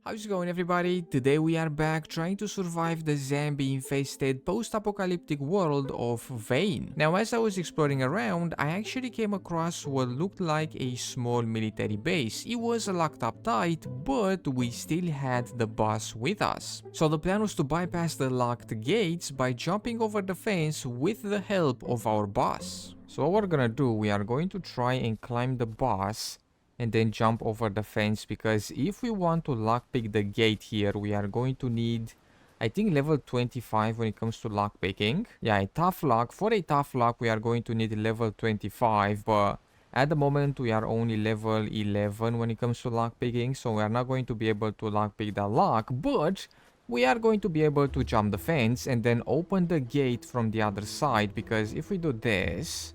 How's it going, everybody? Today we are back trying to survive the zombie-infested post-apocalyptic world of Vane. Now, as I was exploring around, I actually came across what looked like a small military base. It was locked up tight, but we still had the boss with us. So the plan was to bypass the locked gates by jumping over the fence with the help of our boss. So what we're gonna do, we are going to try and climb the boss and then jump over the fence, because if we want to lockpick the gate here, we are going to need, I think, level 25 when it comes to lockpicking. Yeah, a tough lock. For a tough lock, we are going to need level 25, but at the moment, we are only level 11 when it comes to lockpicking, so we are not going to be able to lockpick the lock, but we are going to be able to jump the fence and then open the gate from the other side, because if we do this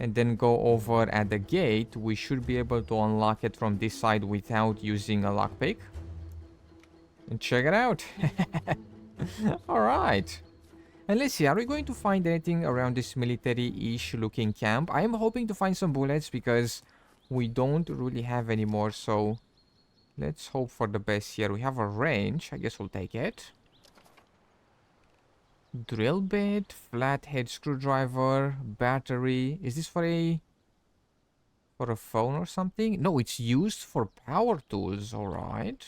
and then go over at the gate, we should be able to unlock it from this side without using a lockpick. And check it out. Alright. And let's see, are we going to find anything around this military-ish looking camp? I am hoping to find some bullets because we don't really have any more, so let's hope for the best here. We have a range, I guess we'll take it. Drill bit, flathead screwdriver, battery. Is this for a phone or something? No, it's used for power tools. All right.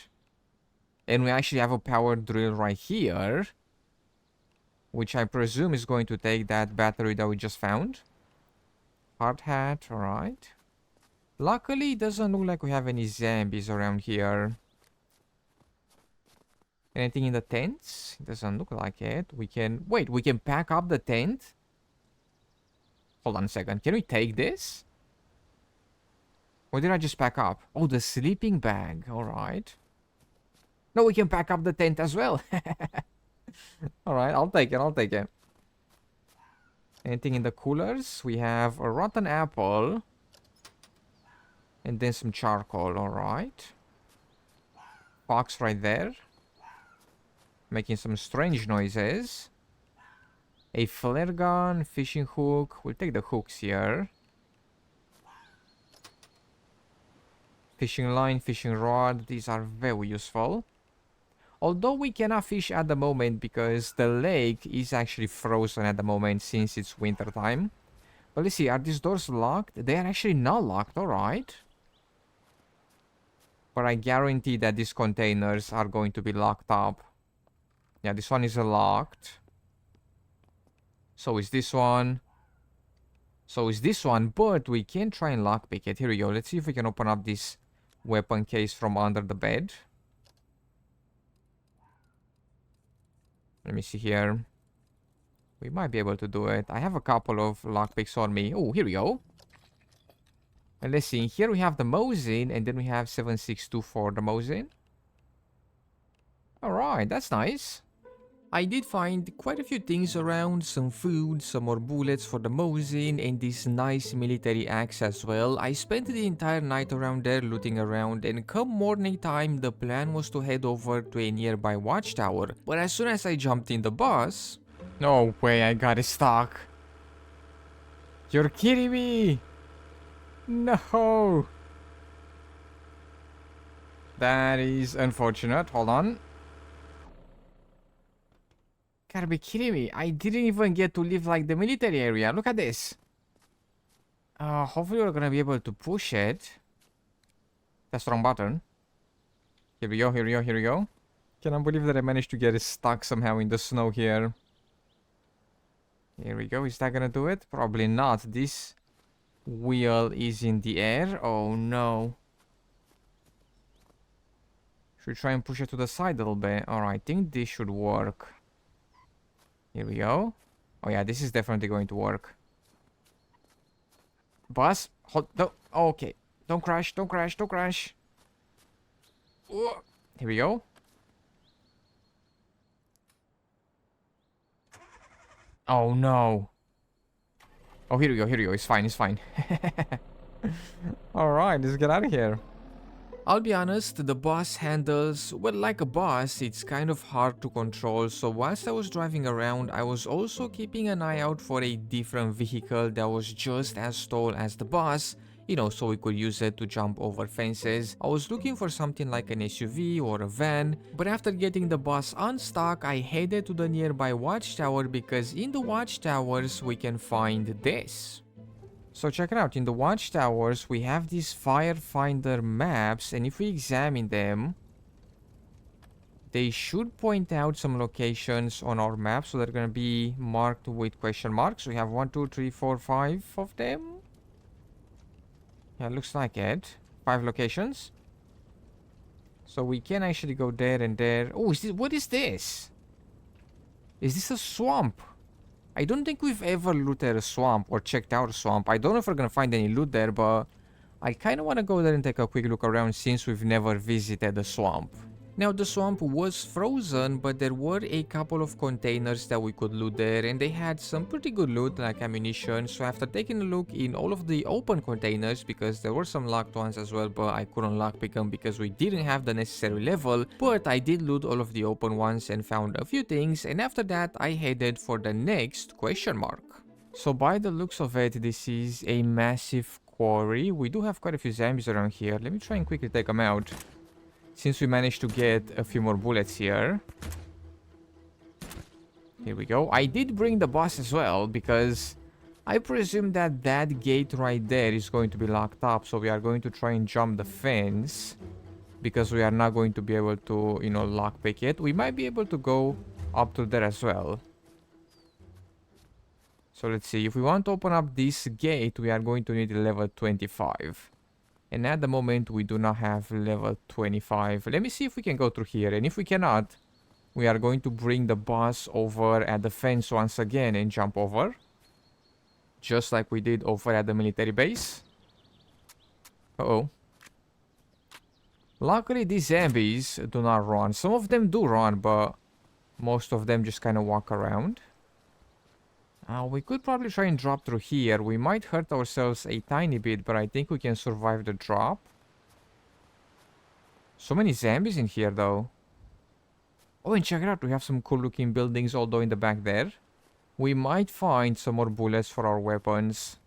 And we actually have a power drill right here, which I presume is going to take that battery that we just found. Hard hat. All right. Luckily, it doesn't look like we have any zombies around here. Anything in the tents? It doesn't look like it. We can... Wait, we can pack up the tent? Hold on a second. Can we take this? Or did I just pack up? Oh, the sleeping bag. Alright. No, we can pack up the tent as well. Alright, I'll take it. I'll take it. Anything in the coolers? We have a rotten apple. And then some charcoal. Alright. Fox right there. Making some strange noises. A flare gun, fishing hook. We'll take the hooks here. Fishing line, fishing rod. These are very useful. Although we cannot fish at the moment because the lake is actually frozen at the moment since it's winter time. But let's see, are these doors locked? They are actually not locked, alright. But I guarantee that these containers are going to be locked up. Yeah, this one is locked. So is this one. So is this one, but we can try and lockpick it. Here we go. Let's see if we can open up this weapon case from under the bed. Let me see here. We might be able to do it. I have a couple of lockpicks on me. Oh, here we go. And let's see. Here we have the Mosin, and then we have 762 for the Mosin. Alright, that's nice. I did find quite a few things around, some food, some more bullets for the Mosin, and this nice military axe as well. I spent the entire night around there looting around, and come morning time the plan was to head over to a nearby watchtower. But as soon as I jumped in the bus... No way, I got it stuck. You're kidding me! No! That is unfortunate. Hold on. Gotta be kidding me. I didn't even get to leave like the military area. Look at this. Hopefully we're gonna be able to push it. That's the wrong button. Here we go, here we go, here we go. Cannot believe that I managed to get it stuck somehow in the snow here. Here we go. Is that gonna do it? Probably not. This wheel is in the air. Oh no. Should we try and push it to the side a little bit? Alright, I think this should work. Here we go. Oh yeah, this is definitely going to work. Bus, hold, no, oh, okay. Don't crash, don't crash, don't crash. Ooh. Here we go. Oh no. Oh, here we go, here we go. It's fine, it's fine. Alright, let's get out of here. I'll be honest, the boss handles, well, like a boss, it's kind of hard to control, so whilst I was driving around, I was also keeping an eye out for a different vehicle that was just as tall as the boss, you know, so we could use it to jump over fences. I was looking for something like an SUV or a van, but after getting the bus unstuck, I headed to the nearby watchtower because in the watchtowers we can find this. So check it out, in the watchtowers we have these firefinder maps, and if we examine them, they should point out some locations on our map, so they're gonna be marked with question marks. We have 1, 2, 3, 4, 5 of them. Yeah, looks like it. 5 locations. So we can actually go there and there. Oh, what is this? Is this a swamp? I don't think we've ever looted a swamp or checked out a swamp. I don't know if we're gonna find any loot there, but I kind of want to go there and take a quick look around since we've never visited a swamp. Now the swamp was frozen, but there were a couple of containers that we could loot there, and they had some pretty good loot like ammunition. So after taking a look in all of the open containers, because there were some locked ones as well, but I couldn't lockpick them because we didn't have the necessary level, but I did loot all of the open ones and found a few things, and after that I headed for the next question mark. So by the looks of it, this is a massive quarry. We do have quite a few zombies around here. Let me try and quickly take them out, since we managed to get a few more bullets here. Here we go. I did bring the bus as well, because I presume that that gate right there is going to be locked up. So we are going to try and jump the fence, because we are not going to be able to, you know, lockpick it. We might be able to go up to there as well. So let's see. If we want to open up this gate, we are going to need level 25. And at the moment, we do not have level 25. Let me see if we can go through here. And if we cannot, we are going to bring the bus over at the fence once again and jump over. Just like we did over at the military base. Uh-oh. Luckily, these zombies do not run. Some of them do run, but most of them just kind of walk around. We could probably try and drop through here. We might hurt ourselves a tiny bit, but I think we can survive the drop. So many zombies in here, though. Oh, and check it out. We have some cool looking buildings all the way in the back there. We might find some more bullets for our weapons.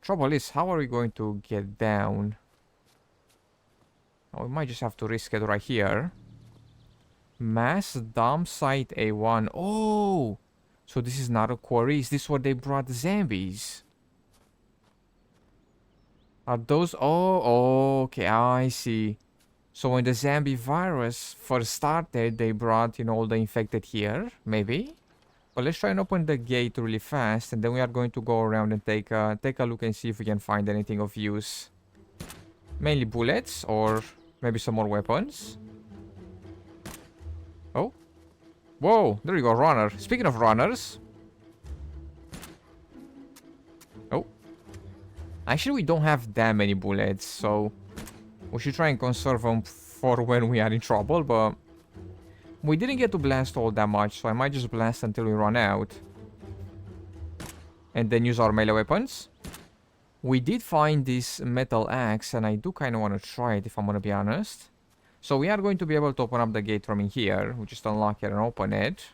Trouble is, how are we going to get down? Oh, we might just have to risk it right here. Mass dump site A1. Oh! So this is not a quarry. Is this where they brought the zombies? Are those... Oh, okay, I see. So when the zombie virus first started, they brought, you know, all the infected here, maybe? But let's try and open the gate really fast, and then we are going to go around and take a look and see if we can find anything of use. Mainly bullets, or maybe some more weapons. Oh. Whoa, there you go, runner. Speaking of runners. Oh. Actually, we don't have that many bullets, so we should try and conserve them for when we are in trouble, but we didn't get to blast all that much, so I might just blast until we run out. And then use our melee weapons. We did find this metal axe, and I do kind of want to try it, if I'm going to be honest. So we are going to be able to open up the gate from in here. We just unlock it and open it.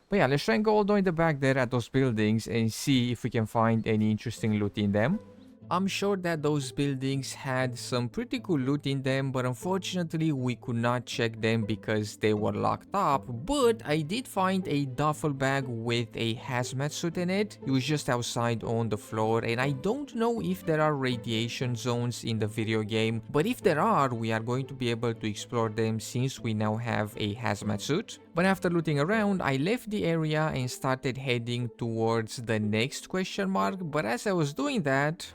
But yeah, let's try and go all the way in the back there at those buildings and see if we can find any interesting loot in them. I'm sure that those buildings had some pretty cool loot in them, but unfortunately we could not check them because they were locked up. But I did find a duffel bag with a hazmat suit in it. It was just outside on the floor, and I don't know if there are radiation zones in the video game, but if there are, we are going to be able to explore them since we now have a hazmat suit. But after looting around, I left the area and started heading towards the next question mark, but as I was doing that...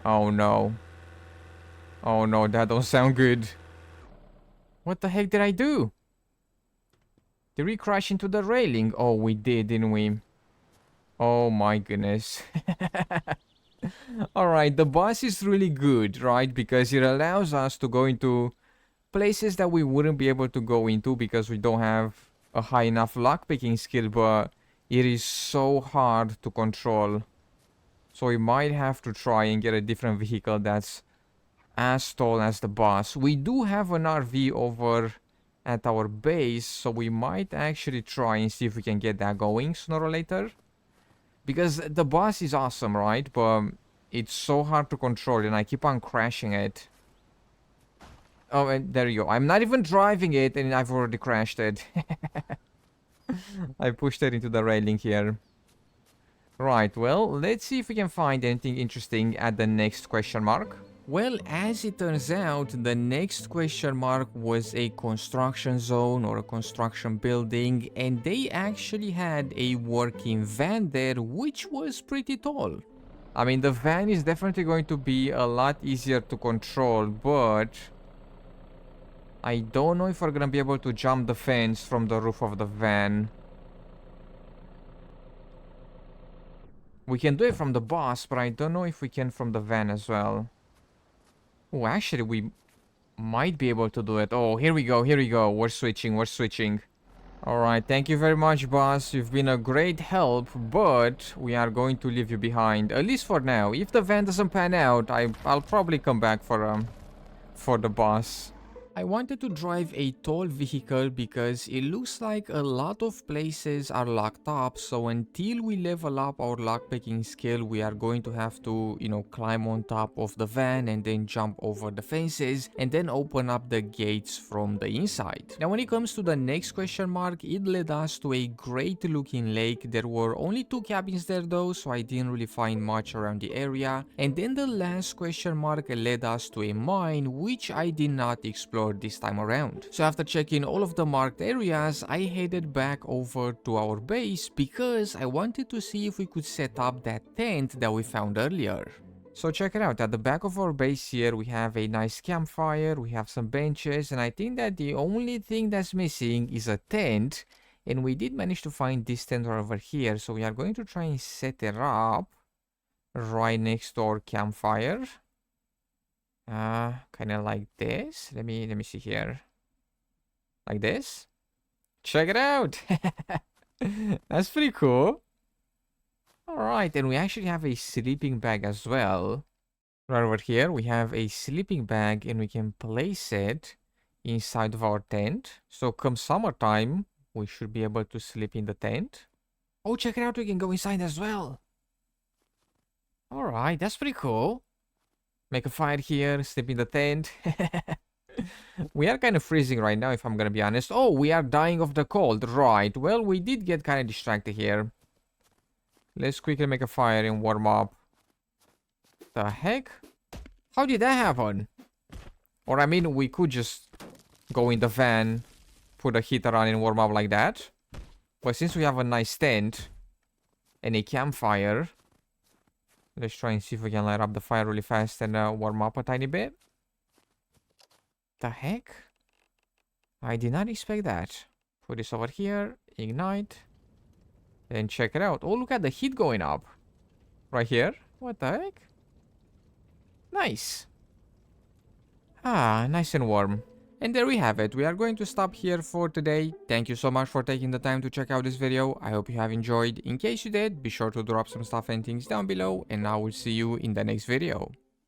Oh no. Oh no, that don't sound good. What the heck did I do? Did we crash into the railing? Oh, we did, didn't we? Oh my goodness. Alright, the bus is really good, right? Because it allows us to go into places that we wouldn't be able to go into because we don't have a high enough lockpicking skill, but it is so hard to control. So we might have to try and get a different vehicle that's as tall as the bus. We do have an RV over at our base, so we might actually try and see if we can get that going sooner or later. Because the bus is awesome, right? But It's so hard to control and I keep on crashing it. Oh, and there you go. I'm not even driving it and I've already crashed it. I pushed it into the railing here. Right, well, let's see if we can find anything interesting at the next question mark. Well, as it turns out, the next question mark was a construction zone or a construction building, and they actually had a working van there, which was pretty tall. I mean, the van is definitely going to be a lot easier to control, but I don't know if we're gonna be able to jump the fence from the roof of the van. We can do it from the bus, but I don't know if we can from the van as well. Oh, actually, we might be able to do it. Oh, here we go, here we go. We're switching, we're switching. Alright, thank you very much, boss. You've been a great help, but we are going to leave you behind. At least for now. If the van doesn't pan out, I'll probably come back for the boss. I wanted to drive a tall vehicle because it looks like a lot of places are locked up, so until we level up our lockpicking skill, we are going to have to, you know, climb on top of the van and then jump over the fences and then open up the gates from the inside. Now when it comes to the next question mark, it led us to a great looking lake. There were only 2 cabins there though, so I didn't really find much around the area. And then the last question mark led us to a mine, which I did not explore this time around. So after checking all of the marked areas, I headed back over to our base because I wanted to see if we could set up that tent that we found earlier. So check it out, at the back of our base here we have a nice campfire, we have some benches, and I think that the only thing that's missing is a tent. And we did manage to find this tent over here, so we are going to try and set it up right next to our campfire. Kind of like this. Let me see here. Like this. Check it out. That's pretty cool. Alright, and we actually have a sleeping bag as well. Right over here, we have a sleeping bag and we can place it inside of our tent. So come summertime, we should be able to sleep in the tent. Oh, check it out, we can go inside as well. Alright, that's pretty cool. Make a fire here, sleep in the tent. We are kind of freezing right now, if I'm gonna be honest. Oh, we are dying of the cold. Right, well, we did get kind of distracted here. Let's quickly make a fire and warm up. The heck? How did that happen? Or I mean, we could just go in the van, put a heater on and warm up like that. But since we have a nice tent and a campfire, let's try and see if we can light up the fire really fast and warm up a tiny bit. The heck? I did not expect that. Put this over here, ignite, and check it out. Oh, look at the heat going up. Right here. What the heck? Nice. Ah, nice and warm. And there we have it. We are going to stop here for today. Thank you so much for taking the time to check out this video. I hope you have enjoyed. In case you did, be sure to drop some stuff and things down below, and I will see you in the next video.